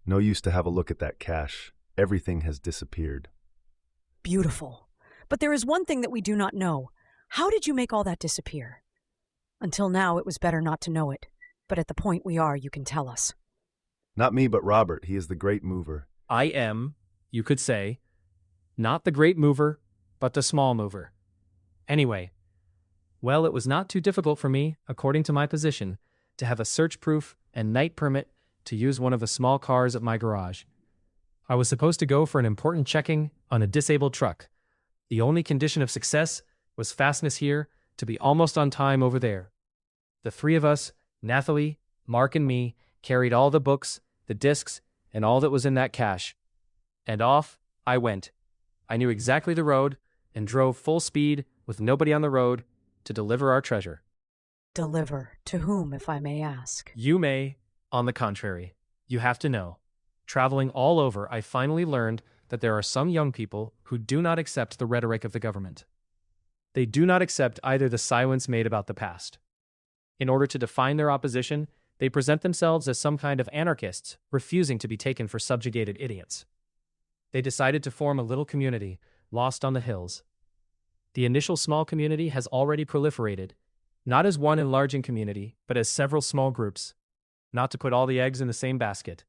No use to have a look at that cache. Everything has disappeared. Beautiful. But there is one thing that we do not know. How did you make all that disappear? Until now, it was better not to know it. But at the point we are, you can tell us. Not me, but Robert. He is the great mover. I am, you could say, not the great mover, but the small mover. Anyway, well, it was not too difficult for me, according to my position, to have a search-proof and night permit to use one of the small cars at my garage. I was supposed to go for an important checking on a disabled truck. The only condition of success was fastness here to be almost on time over there. The 3 of us, Nathalie, Mark, and me, carried all the books, the discs, and all that was in that cache. And off I went. I knew exactly the road and drove full speed with nobody on the road to deliver our treasure. Deliver to whom, if I may ask? You may, on the contrary. You have to know. Traveling all over, I finally learned that there are some young people who do not accept the rhetoric of the government. They do not accept either the silence made about the past. In order to define their opposition, they present themselves as some kind of anarchists, refusing to be taken for subjugated idiots. They decided to form a little community, lost on the hills. The initial small community has already proliferated, not as one enlarging community, but as several small groups, not to put all the eggs in the same basket.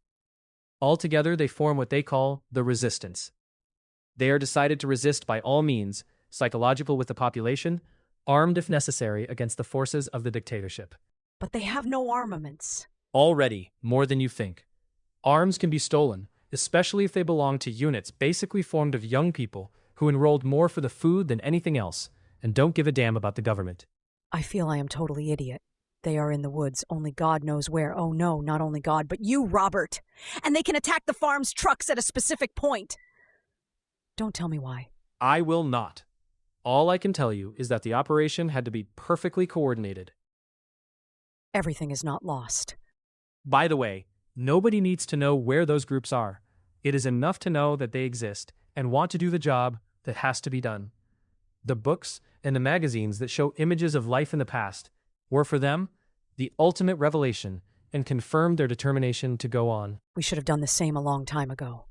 Altogether, they form what they call the resistance. They are decided to resist by all means, psychological with the population, armed if necessary against the forces of the dictatorship. But they have no armaments. Already, more than you think. Arms can be stolen, especially if they belong to units basically formed of young people who enrolled more for the food than anything else and don't give a damn about the government. I feel I am totally idiot. They are in the woods, only God knows where. Oh no, not only God, but you, Robert. And they can attack the farm's trucks at a specific point. Don't tell me why. I will not. All I can tell you is that the operation had to be perfectly coordinated. Everything is not lost. By the way, nobody needs to know where those groups are. It is enough to know that they exist and want to do the job that has to be done. The books and the magazines that show images of life in the past were for them the ultimate revelation and confirmed their determination to go on. We should have done the same a long time ago.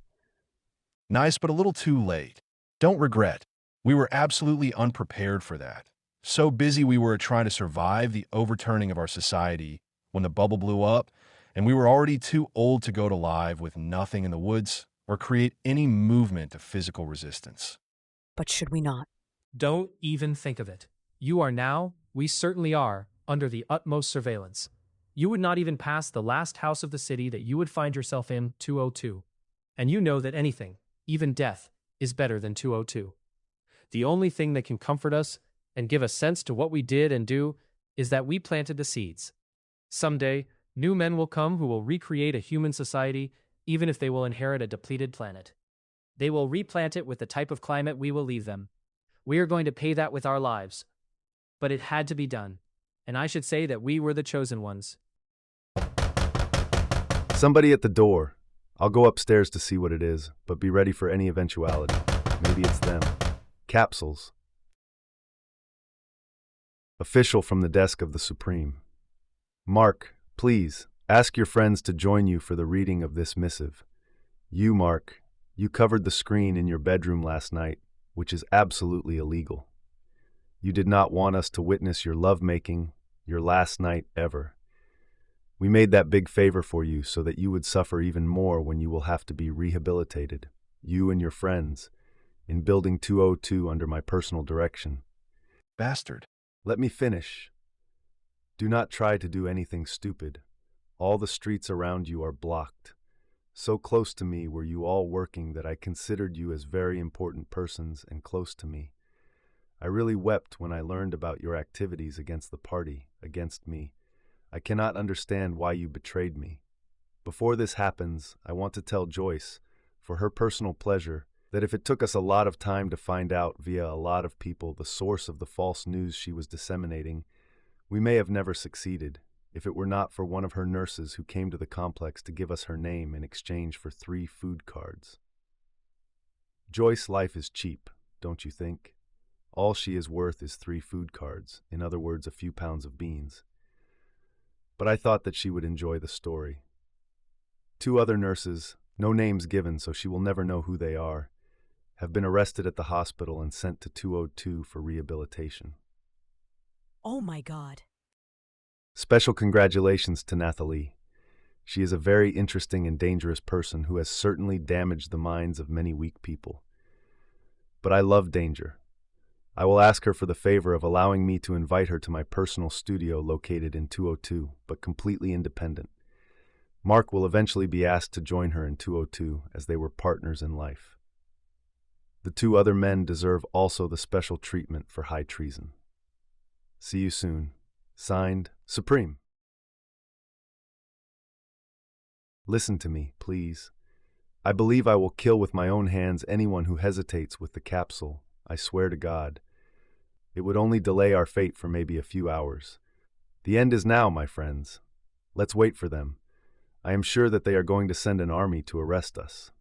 Nice, but a little too late. Don't regret. We were absolutely unprepared for that. So busy we were trying to survive the overturning of our society when the bubble blew up, and we were already too old to go to live with nothing in the woods or create any movement of physical resistance. But should we not? Don't even think of it. You are now, we certainly are, under the utmost surveillance. You would not even pass the last house of the city that you would find yourself in 202. And you know that anything, even death, is better than 202. The only thing that can comfort us and give a sense to what we did and do is that we planted the seeds. Someday, new men will come who will recreate a human society, even if they will inherit a depleted planet. They will replant it with the type of climate we will leave them. We are going to pay that with our lives. But it had to be done, and I should say that we were the chosen ones. Somebody at the door. I'll go upstairs to see what it is, but be ready for any eventuality. Maybe it's them. Capsules. Official from the desk of the Supreme. Mark, please, ask your friends to join you for the reading of this missive. You, Mark, you covered the screen in your bedroom last night, which is absolutely illegal. You did not want us to witness your lovemaking, your last night ever. We made that big favor for you so that you would suffer even more when you will have to be rehabilitated, you and your friends, in Building 202 under my personal direction. Bastard. Let me finish. Do not try to do anything stupid. All the streets around you are blocked. So close to me were you all working that I considered you as very important persons and close to me. I really wept when I learned about your activities against the party, against me. I cannot understand why you betrayed me. Before this happens, I want to tell Joyce, for her personal pleasure, that if it took us a lot of time to find out via a lot of people the source of the false news she was disseminating, we may have never succeeded, if it were not for one of her nurses who came to the complex to give us her name in exchange for 3 food cards. Joyce's life is cheap, don't you think? All she is worth is 3 food cards, in other words, a few pounds of beans. But I thought that she would enjoy the story. 2 other nurses, no names given so she will never know who they are, have been arrested at the hospital and sent to 202 for rehabilitation. Oh my God. Special congratulations to Nathalie. She is a very interesting and dangerous person who has certainly damaged the minds of many weak people. But I love danger. I will ask her for the favor of allowing me to invite her to my personal studio located in 202, but completely independent. Mark will eventually be asked to join her in 202 as they were partners in life. The 2 other men deserve also the special treatment for high treason. See you soon. Signed, Supreme. Listen to me, please. I believe I will kill with my own hands anyone who hesitates with the capsule. I swear to God. It would only delay our fate for maybe a few hours. The end is now, my friends. Let's wait for them. I am sure that they are going to send an army to arrest us.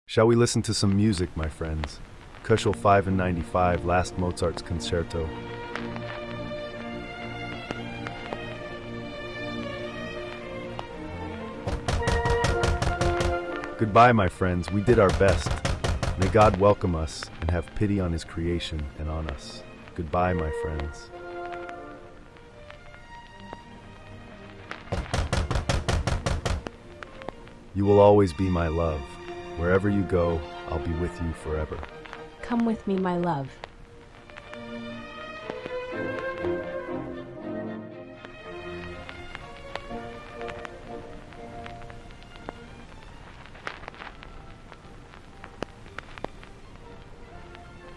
Shall we listen to some music, my friends? Köchel 5 and 95, Last Mozart's Concerto. Goodbye, my friends. We did our best. May God welcome us and have pity on his creation and on us. Goodbye, my friends. You will always be my love. Wherever you go, I'll be with you forever. Come with me, my love.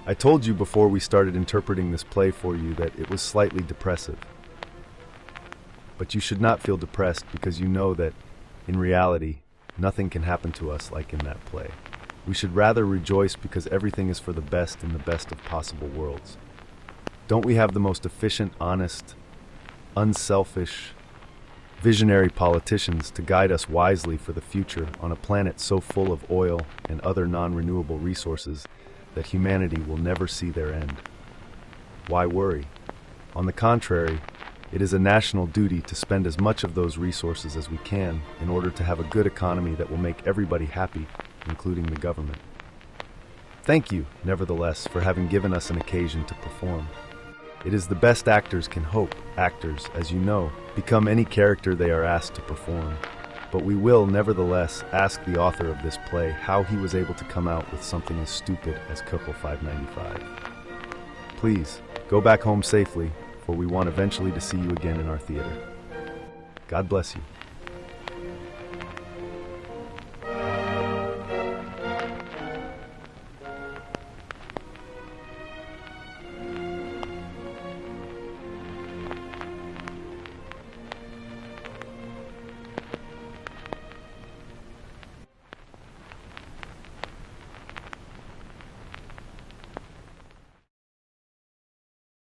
I told you before we started interpreting this play for you that it was slightly depressive. But you should not feel depressed because you know that, in reality, nothing can happen to us like in that play. We should rather rejoice because everything is for the best in the best of possible worlds. Don't we have the most efficient, honest, unselfish, visionary politicians to guide us wisely for the future on a planet so full of oil and other non-renewable resources that humanity will never see their end? Why worry? On the contrary, it is a national duty to spend as much of those resources as we can in order to have a good economy that will make everybody happy, including the government. Thank you, nevertheless, for having given us an occasion to perform. It is the best actors can hope. Actors, as you know, become any character they are asked to perform. But we will, nevertheless, ask the author of this play how he was able to come out with something as stupid as Couple 595. Please, go back home safely, for we want eventually to see you again in our theater. God bless you.